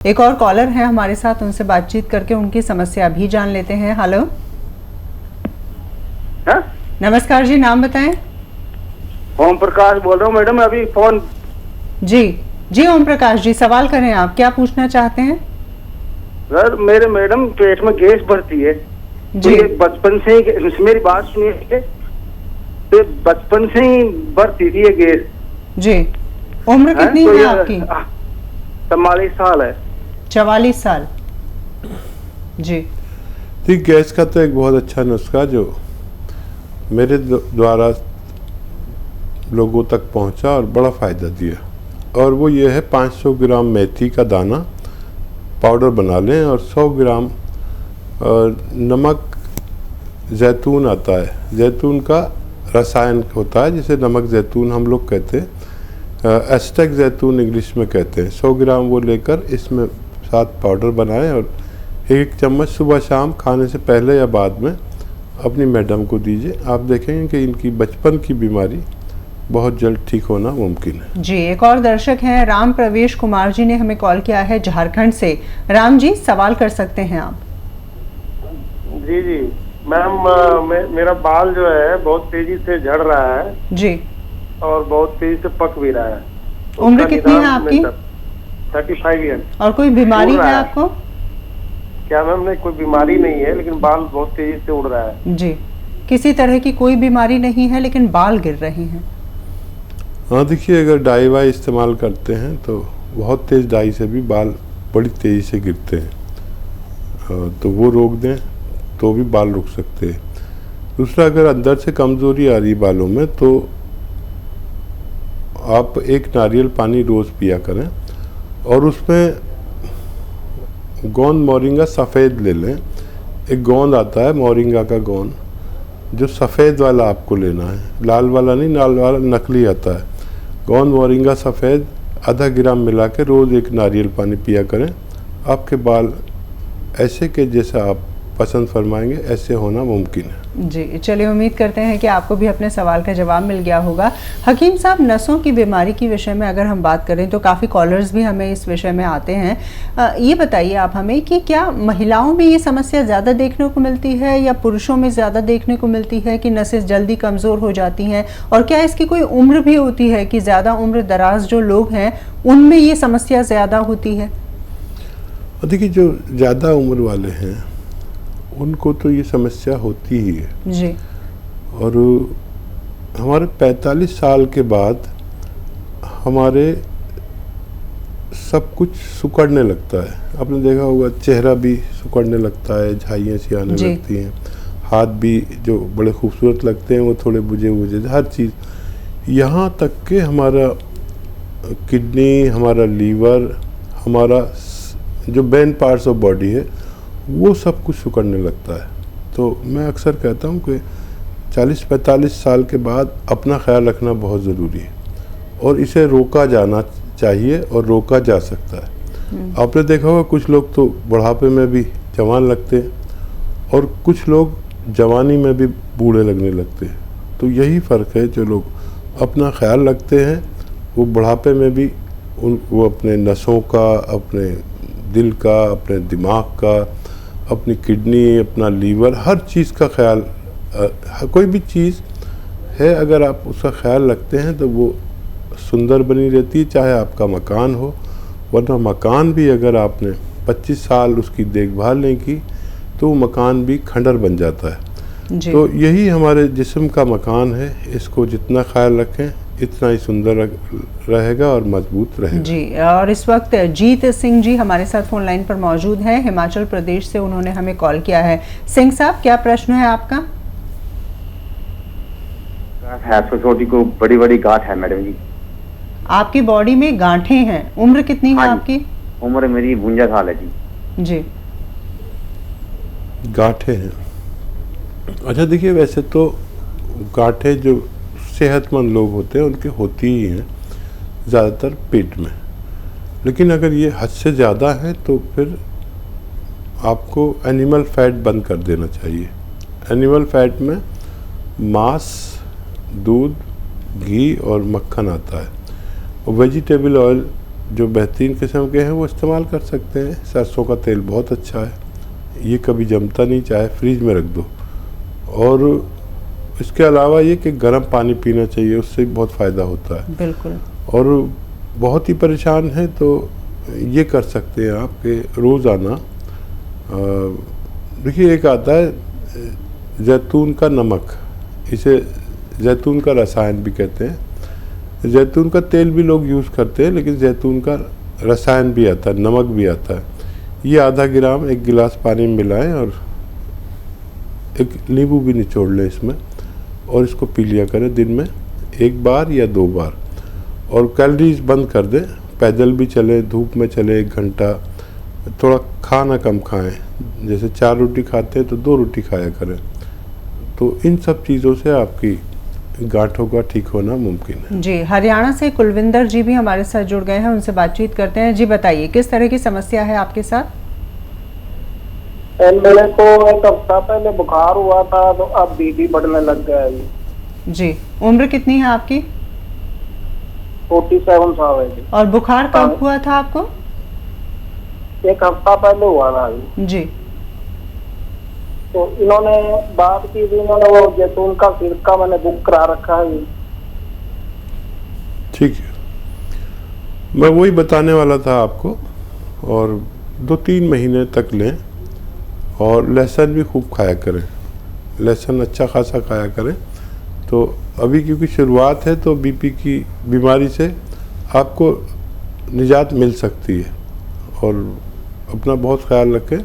एक और कॉलर है हमारे साथ, उनसे बातचीत करके उनकी समस्या भी जान लेते हैं। हेलो, नमस्कार जी, नाम बताएं। ओम प्रकाश बोल रहा हूँ मैडम, अभी फोन। जी ओम प्रकाश जी, सवाल करें, आप क्या पूछना चाहते हैं? सर मेरे मैडम पेट में गैस बढ़ती है जी। तो बचपन से ही, मेरी बात सुनिए, तो बचपन से ही बढ़ती थी ये गैस। जी, उम्र कितनी तो है आपकी? 44 साल है। 44 साल। जी ठीक, गैस का तो एक बहुत अच्छा नुस्खा जो मेरे द्वारा लोगों तक पहुंचा और बड़ा फ़ायदा दिया, और वो ये है 500 ग्राम मेथी का दाना पाउडर बना लें और 100 ग्राम नमक जैतून आता है, जैतून का रसायन होता है जिसे नमक जैतून हम लोग कहते हैं, एस्टेक जैतून इंग्लिश में कहते हैं। 100 ग्राम वो लेकर इसमें साथ पाउडर बनाएं और एक चम्मच सुबह शाम खाने से पहले या बाद में अपनी मैडम को दीजिए। आप देखेंगे कि इनकी बचपन की बीमारी बहुत जल्द ठीक होना मुमकिन है। जी, एक और दर्शक हैं, राम प्रवेश कुमार जी ने हमें कॉल किया है झारखंड से। राम जी, सवाल कर सकते हैं आप। जी जी मैम, मेरा बाल जो है बहुत तेजी से झड़ रहा है जी, और बहुत तेजी से पक भी रहा है। उम्र कितनी है आपकी? 35 ईयर। और कोई बीमारी है आपको? क्या मैम? नहीं, कोई बीमारी नहीं है, लेकिन बाल बहुत तेजी से उड़ रहा है। जी, किसी तरह की कोई बीमारी नहीं है, लेकिन बाल गिर रहे हैं। हाँ देखिए, अगर डाई वाई इस्तेमाल करते हैं तो बहुत तेज़ डाई से भी बाल बड़ी तेज़ी से गिरते हैं, तो वो रोक दें तो भी बाल रुक सकते हैं। दूसरा, अगर अंदर से कमज़ोरी आ रही बालों में तो आप एक नारियल पानी रोज़ पिया करें और उसमें गोंद मोरिंगा सफ़ेद ले लें। एक गोंद आता है मोरिंगा का गोंद, जो सफ़ेद वाला आपको लेना है, लाल वाला नहीं, लाल वाला नकली आता है। गोंद मोरिंगा सफ़ेद आधा ग्राम मिला के रोज़ एक नारियल पानी पिया करें। आपके बाल ऐसे के जैसा आप पसंद फरमाएंगे ऐसे होना मुमकिन है। जी, चलिए, उम्मीद करते हैं कि आपको भी अपने सवाल का जवाब मिल गया होगा। हकीम साहब, नसों की बीमारी के विषय में अगर हम बात करें तो काफ़ी कॉलर्स भी हमें इस विषय में आते हैं। ये बताइए आप हमें कि क्या महिलाओं में ये समस्या ज़्यादा देखने को मिलती है या पुरुषों में ज़्यादा देखने को मिलती है कि नसें जल्दी कमज़ोर हो जाती हैं, और क्या इसकी कोई उम्र भी होती है कि ज़्यादा उम्र दराज जो लोग हैं उनमें ये समस्या ज़्यादा होती है? देखिए, जो ज़्यादा उम्र वाले हैं उनको तो ये समस्या होती ही है जी। और हमारे 45 साल के बाद हमारे सब कुछ सिकुड़ने लगता है। आपने देखा होगा, चेहरा भी सिकुड़ने लगता है, झाइयाँ सी आने लगती हैं, हाथ भी जो बड़े खूबसूरत लगते हैं वो थोड़े बुझे बुझे, हर चीज़, यहाँ तक कि हमारा किडनी, हमारा लीवर, हमारा जो ब्रेन पार्ट्स ऑफ बॉडी है वो सब कुछ सिकुड़ने लगता है। तो मैं अक्सर कहता हूँ कि 40-45 साल के बाद अपना ख्याल रखना बहुत ज़रूरी है और इसे रोका जाना चाहिए और रोका जा सकता है। आपने देखा होगा, कुछ लोग तो बुढ़ापे में भी जवान लगते हैं और कुछ लोग जवानी में भी बूढ़े लगने लगते हैं। तो यही फ़र्क है, जो लोग अपना ख्याल रखते हैं वो बुढ़ापे में भी वो अपने नसों का, अपने दिल का, अपने दिमाग का, अपनी किडनी, अपना लीवर, हर चीज़ का ख्याल, कोई भी चीज़ है अगर आप उसका ख्याल रखते हैं तो वो सुंदर बनी रहती है, चाहे आपका मकान हो। वरना मकान भी अगर आपने 25 साल उसकी देखभाल नहीं की तो वो मकान भी खंडर बन जाता है। तो यही हमारे जिस्म का मकान है, इसको जितना ख्याल रखें इतना ही सुंदर रहेगा और मजबूत रहेगा। जी, और इस वक्त जीत सिंह जी हमारे साथ फोन लाइन पर मौजूद हैं, हिमाचल प्रदेश से उन्होंने हमें कॉल किया है। सिंह साहब, क्या प्रश्न है आपका? छोटी को बड़ी बड़ी गांठ है मैडम जी। आपकी बॉडी में गांठें हैं, उम्र कितनी है आपकी? उम्र मेरी 52 साल है जी। जी, गांठें हैं। अच्छा देखिए, वैसे तो गांठें जो सेहतमंद लोग होते हैं उनके होती ही हैं ज़्यादातर पेट में, लेकिन अगर ये हद से ज़्यादा है तो फिर आपको एनिमल फैट बंद कर देना चाहिए। एनिमल फैट में मांस, दूध, घी और मक्खन आता है, और वेजिटेबल ऑयल जो बेहतरीन किस्म के हैं वो इस्तेमाल कर सकते हैं। सरसों का तेल बहुत अच्छा है, ये कभी जमता नहीं, चाहे फ्रिज में रख दो। और इसके अलावा ये कि गर्म पानी पीना चाहिए, उससे बहुत फ़ायदा होता है। बिल्कुल। और बहुत ही परेशान है तो ये कर सकते हैं आप कि रोज़ाना देखिए, एक आता है जैतून का नमक, इसे जैतून का रसायन भी कहते हैं। जैतून का तेल भी लोग यूज़ करते हैं, लेकिन जैतून का रसायन भी आता है, नमक भी आता है। ये आधा ग्राम 1 गिलास पानी में मिलाएं और एक नींबू भी निचोड़ लें इसमें, और इसको पी लिया करें दिन में 1 बार या 2 बार। और कैलोरीज बंद कर दें, पैदल भी चलें, धूप में चलें 1 घंटा। थोड़ा खाना कम खाएं, जैसे 4 रोटी खाते हैं तो 2 रोटी खाया करें। तो इन सब चीज़ों से आपकी गांठों का ठीक होना मुमकिन है। जी, हरियाणा से कुलविंदर जी भी हमारे साथ जुड़ गए हैं, उनसे बातचीत करते हैं। जी बताइए, किस तरह की समस्या है आपके साथ? मेरे को 1 हफ्ता पहले बुखार हुआ था, तो अब बीपी बढ़ने लग गया है। जी, उम्र कितनी है आपकी? 47 साल है जी। और बुखार कब हुआ था आपको? 1 हफ्ता पहले हुआ था जी। तो इन्होंने बात की थी, इन्होंने वो जैतून का सिरका मैंने बुक करा रखा है। ठीक है, मैं वही बताने वाला था आपको। और 2-3 महीने तक लें, और लहसुन भी खूब खाया करें, लहसुन अच्छा खासा खाया करें। तो अभी क्योंकि शुरुआत है तो बीपी की बीमारी से आपको निजात मिल सकती है। और अपना बहुत ख्याल रखें,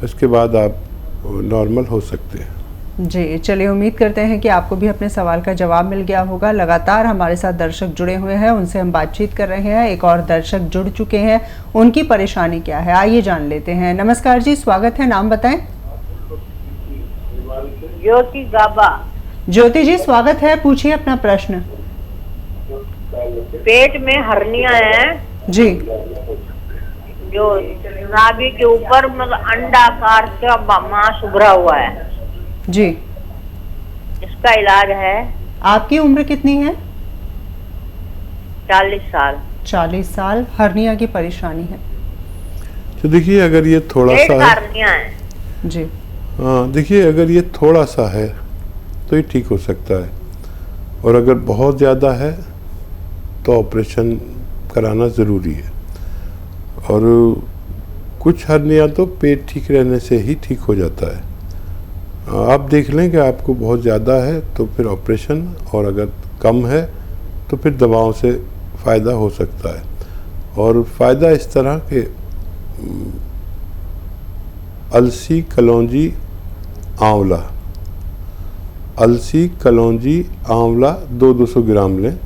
इसके बाद आप नॉर्मल हो सकते हैं। जी, चलिए, उम्मीद करते हैं कि आपको भी अपने सवाल का जवाब मिल गया होगा। लगातार हमारे साथ दर्शक जुड़े हुए हैं, उनसे हम बातचीत कर रहे हैं। एक और दर्शक जुड़ चुके हैं, उनकी परेशानी क्या है आइए जान लेते हैं। नमस्कार जी, स्वागत है, नाम बताएं। ज्योति गाबा। ज्योति जी, स्वागत है, पूछिए अपना प्रश्न। पेट में हर्निया है जी। जो नाभि के ऊपर, मतलब अंडाकार का मांस उभरा हुआ है जी। इसका इलाज है। आपकी उम्र कितनी है? 40 साल। 40 साल, हर्निया की परेशानी है। तो देखिए, अगर ये थोड़ा पेट सा का है, हर्निया है जी। हाँ देखिए, अगर ये थोड़ा सा है तो ये ठीक हो सकता है, और अगर बहुत ज़्यादा है तो ऑपरेशन कराना ज़रूरी है। और कुछ हर्निया तो पेट ठीक रहने से ही ठीक हो जाता है। आप देख लें कि आपको बहुत ज़्यादा है तो फिर ऑपरेशन, और अगर कम है तो फिर दवाओं से फ़ायदा हो सकता है। और फ़ायदा इस तरह के अलसी, कलौंजी, आंवला, अलसी, कलौंजी, आंवला 200 ग्राम लें।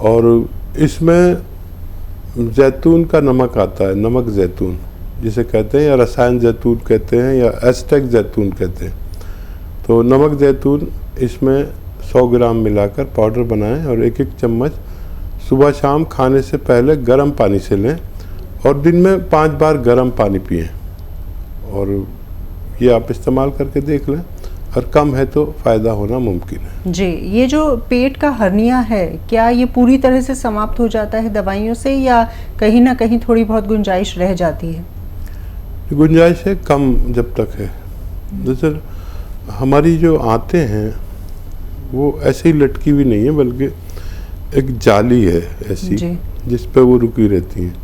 और इसमें जैतून का नमक आता है, नमक जैतून जिसे कहते हैं, या रसायन जैतून कहते हैं, या एस्टेक जैतून कहते हैं। तो नमक जैतून इसमें 100 ग्राम मिलाकर पाउडर बनाएं, और 1-1 चम्मच सुबह शाम खाने से पहले गर्म पानी से लें, और दिन में 5 बार गर्म पानी पिएं। और ये आप इस्तेमाल करके देख लें, और कम है तो फ़ायदा होना मुमकिन है। जी, ये जो पेट का हर्निया है, क्या ये पूरी तरह से समाप्त हो जाता है दवाइयों से, या कहीं ना कहीं थोड़ी बहुत गुंजाइश रह जाती है? गुंजाइश है कम जब तक है। जैसे हमारी जो आंतें हैं वो ऐसे ही लटकी हुई नहीं है, बल्कि एक जाली है ऐसी जिस पे वो रुकी रहती हैं।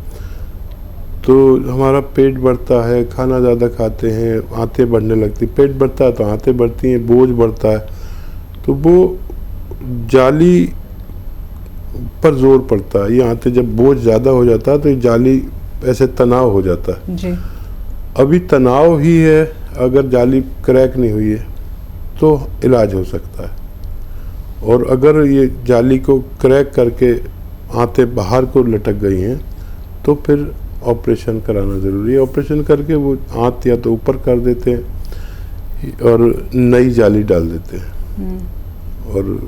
तो हमारा पेट बढ़ता है, खाना ज़्यादा खाते हैं, आंतें बढ़ने लगती, पेट बढ़ता है तो आंतें बढ़ती हैं, बोझ बढ़ता है तो वो जाली पर जोर पड़ता है। ये आंतें जब बोझ ज़्यादा हो जाता है तो ये जाली ऐसे तनाव हो जाता है जी। अभी तनाव ही है, अगर जाली क्रैक नहीं हुई है तो इलाज हो सकता है। और अगर ये जाली को क्रैक करके आंतें बाहर को लटक गई हैं तो फिर ऑपरेशन कराना ज़रूरी है। ऑपरेशन करके वो आंत या तो ऊपर कर देते हैं और नई जाली डाल देते हैं। और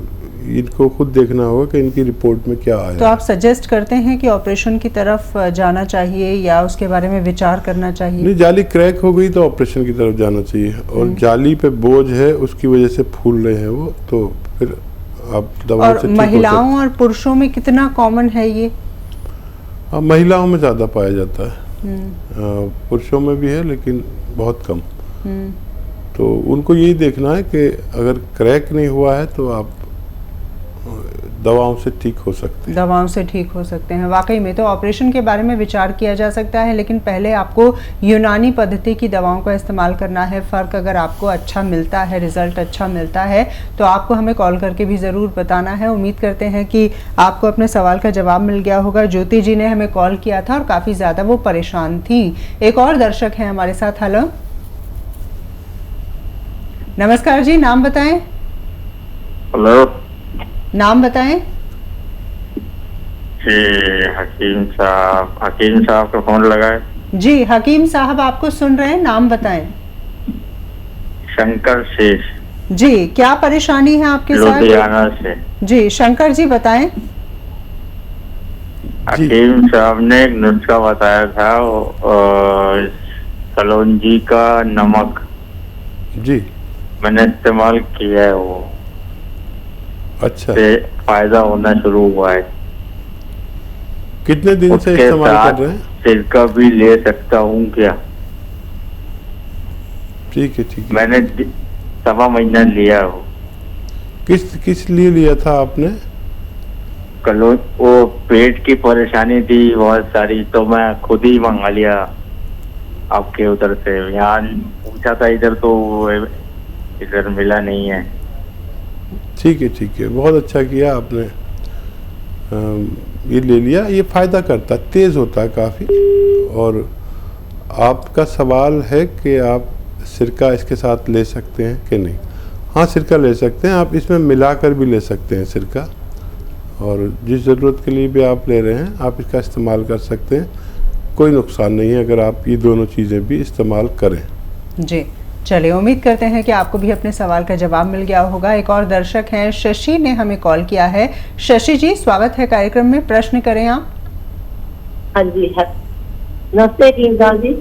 इनको खुद देखना होगा कि इनकी रिपोर्ट में क्या आया। तो आप सजेस्ट करते हैं कि ऑपरेशन की तरफ जाना चाहिए या उसके बारे में विचार करना चाहिए? नहीं, जाली क्रैक हो गई तो ऑपरेशन की तरफ जाना चाहिए। और जाली पे बोझ है, उसकी वजह से फूल रहे हैं वो, तो फिर आप दवा से ठीक हो सकते हैं। महिलाओं और पुरुषों में कितना कॉमन है ये? हाँ, महिलाओं में ज़्यादा पाया जाता है, पुरुषों में भी है लेकिन बहुत कम। तो उनको यही देखना है कि अगर क्रैक नहीं हुआ है तो आप दवाओं से ठीक हो सकते हैं। दवाओं से ठीक हो सकते हैं, वाकई में। तो ऑपरेशन के बारे में विचार किया जा सकता है, लेकिन पहले आपको यूनानी पद्धति की दवाओं का इस्तेमाल करना है। फ़र्क अगर आपको अच्छा मिलता है, रिजल्ट अच्छा मिलता है, तो आपको हमें कॉल करके भी ज़रूर बताना है। उम्मीद करते हैं कि आपको अपने सवाल का जवाब मिल गया होगा। ज्योति जी ने हमें कॉल किया था और काफ़ी ज़्यादा वो परेशान थी। एक और दर्शक हैं हमारे साथ। हेलो, नमस्कार जी, नाम बताएं। हेलो, नाम बताएं। जी हकीम साहब का फोन लगा है। जी हकीम साहब आपको सुन रहे हैं, नाम बताएं। शंकर शेष जी, क्या परेशानी है आपके साथ? लुधियाना से। जी शंकर जी बताएं। हकीम साहब ने एक नुस्खा बताया था, कलौंजी का नमक। जी, मैंने इस्तेमाल किया है, वो अच्छा, से फायदा होना शुरू हुआ है। कितने दिन से उसके इस्तेमाल साथ कर रहे हैं? सिरका भी ले सकता हूँ क्या? ठीक है, ठीक है। मैंने 7 महीना लिया हो। किस लिए लिया था आपने? वो पेट की परेशानी थी बहुत सारी, तो मैं खुद ही मंगा लिया आपके उधर से। यहाँ पूछा था इधर, तो इधर मिला नहीं है। ठीक है, ठीक है, बहुत अच्छा किया आपने। ये ले लिया, ये फ़ायदा करता है, तेज़ होता है काफ़ी। और आपका सवाल है कि आप सिरका इसके साथ ले सकते हैं कि नहीं। हाँ, सिरका ले सकते हैं आप, इसमें मिलाकर भी ले सकते हैं सिरका। और जिस ज़रूरत के लिए भी आप ले रहे हैं आप इसका इस्तेमाल कर सकते हैं, कोई नुकसान नहीं है अगर आप ये दोनों चीज़ें भी इस्तेमाल करें। जी चलिए, उम्मीद करते हैं कि आपको भी अपने सवाल का जवाब मिल गया होगा। एक और दर्शक हैं, शशि ने हमें कॉल किया है। शशि जी, स्वागत है कार्यक्रम में, प्रश्न करें आप। हाँ जी, नमस्ते टीम साहब जी।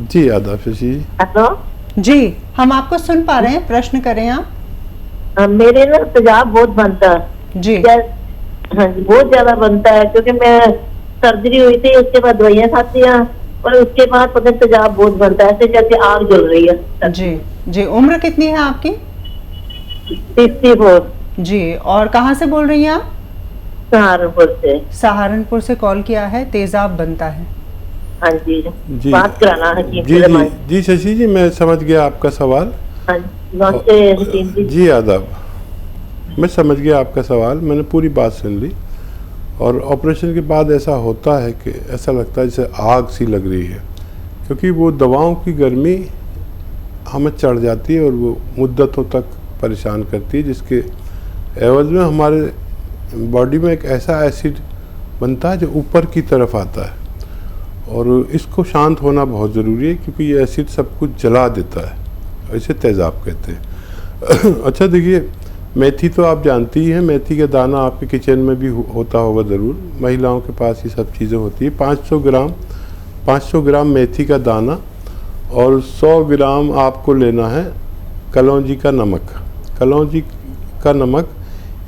जी आदाब शशि जी। हेलो जी, हम आपको सुन पा रहे हैं, प्रश्न करें आप। मेरे ना तेजाब बहुत बनता है जी। हाँ जी, बहुत ज्यादा बनता है, क्योंकि मैं सर्जरी हुई थी, उसके बाद दवाइयाँ खाती हैं और उसके बाद पता तेजाब बहुत बनता है, ऐसे जैसे आग जल रही है। जी जी, उम्र कितनी है आपकी? 64। जी, और कहाँ से बोल रही हैं आप? सहारनपुर से। सहारनपुर से कॉल किया है, तेजाब बनता है। हाँ जी, जी बात कराना है जी जी शशि जी, मैं समझ गया आपका सवाल। हाँ नमस्ते हकीम जी। जी आदाब, मैं समझ गया आपका सवाल, मैंने पूरी बात सुन ली। और ऑपरेशन के बाद ऐसा होता है कि ऐसा लगता है जैसे आग सी लग रही है, क्योंकि वो दवाओं की गर्मी हमें चढ़ जाती है और वो मुद्दतों तक परेशान करती है, जिसके एवज में हमारे बॉडी में एक ऐसा एसिड बनता है जो ऊपर की तरफ आता है। और इसको शांत होना बहुत ज़रूरी है, क्योंकि ये एसिड सब कुछ जला देता है, इसे तेज़ाब कहते हैं। अच्छा देखिए, मेथी तो आप जानती ही हैं, मेथी का दाना आपके किचन में भी होता होगा ज़रूर, महिलाओं के पास ये सब चीज़ें होती है। 500 ग्राम मेथी का दाना और 100 ग्राम आपको लेना है कलौंजी का नमक। कलौंजी का नमक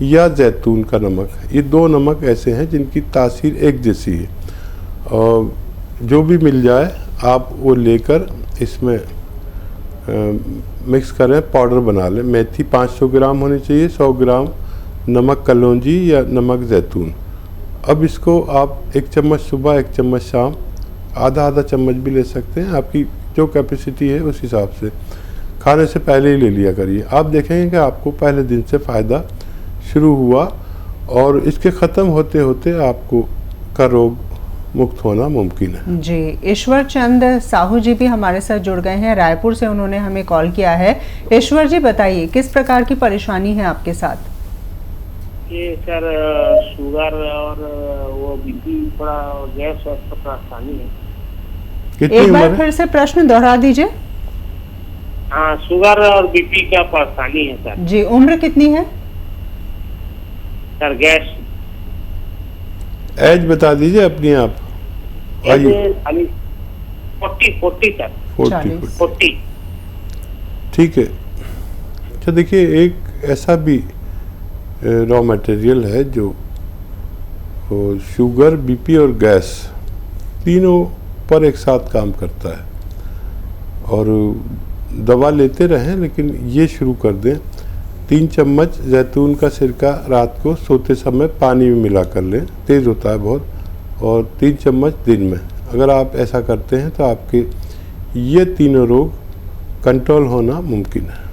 या जैतून का नमक, ये 2 नमक ऐसे हैं जिनकी तासीर एक जैसी है। और जो भी मिल जाए आप वो लेकर इसमें मिक्स करें, पाउडर बना लें। मेथी 500 ग्राम होनी चाहिए, 100 ग्राम नमक कलौंजी या नमक जैतून। अब इसको आप 1 चम्मच सुबह, 1 चम्मच शाम, आधा चम्मच भी ले सकते हैं, आपकी जो कैपेसिटी है उस हिसाब से खाने से पहले ही ले लिया करिए। आप देखेंगे कि आपको पहले दिन से फ़ायदा शुरू हुआ और इसके ख़त्म होते होते आपको का रोग मुक्त होना मुमकिन है। जी, ईश्वर चंद साहू जी भी हमारे साथ जुड़ गए हैं, रायपुर से उन्होंने हमें कॉल किया है। ईश्वर जी बताइए, किस प्रकार की परेशानी है आपके साथ? ये सर शुगर और वो बीपी, थोड़ा गैस वैस का परेशानी है। कितनी एक उम्र बार है? फिर से प्रश्न दोहरा दीजिए। हाँ, शुगर और बीपी का परेशानी है सर। जी, उम्र कितनी है? Sir gas. एज बता दीजिए अपनी आप। आयु 40 सर। 40। ठीक है। अच्छा देखिए, एक ऐसा भी रॉ मटेरियल है जो और शुगर, बीपी और गैस तीनों पर एक साथ काम करता है। और दवा लेते रहें, लेकिन ये शुरू कर दें 3 चम्मच जैतून का सिरका रात को सोते समय पानी में मिला कर लें, तेज़ होता है बहुत, और 3 चम्मच दिन में। अगर आप ऐसा करते हैं तो आपके ये तीनों रोग कंट्रोल होना मुमकिन है।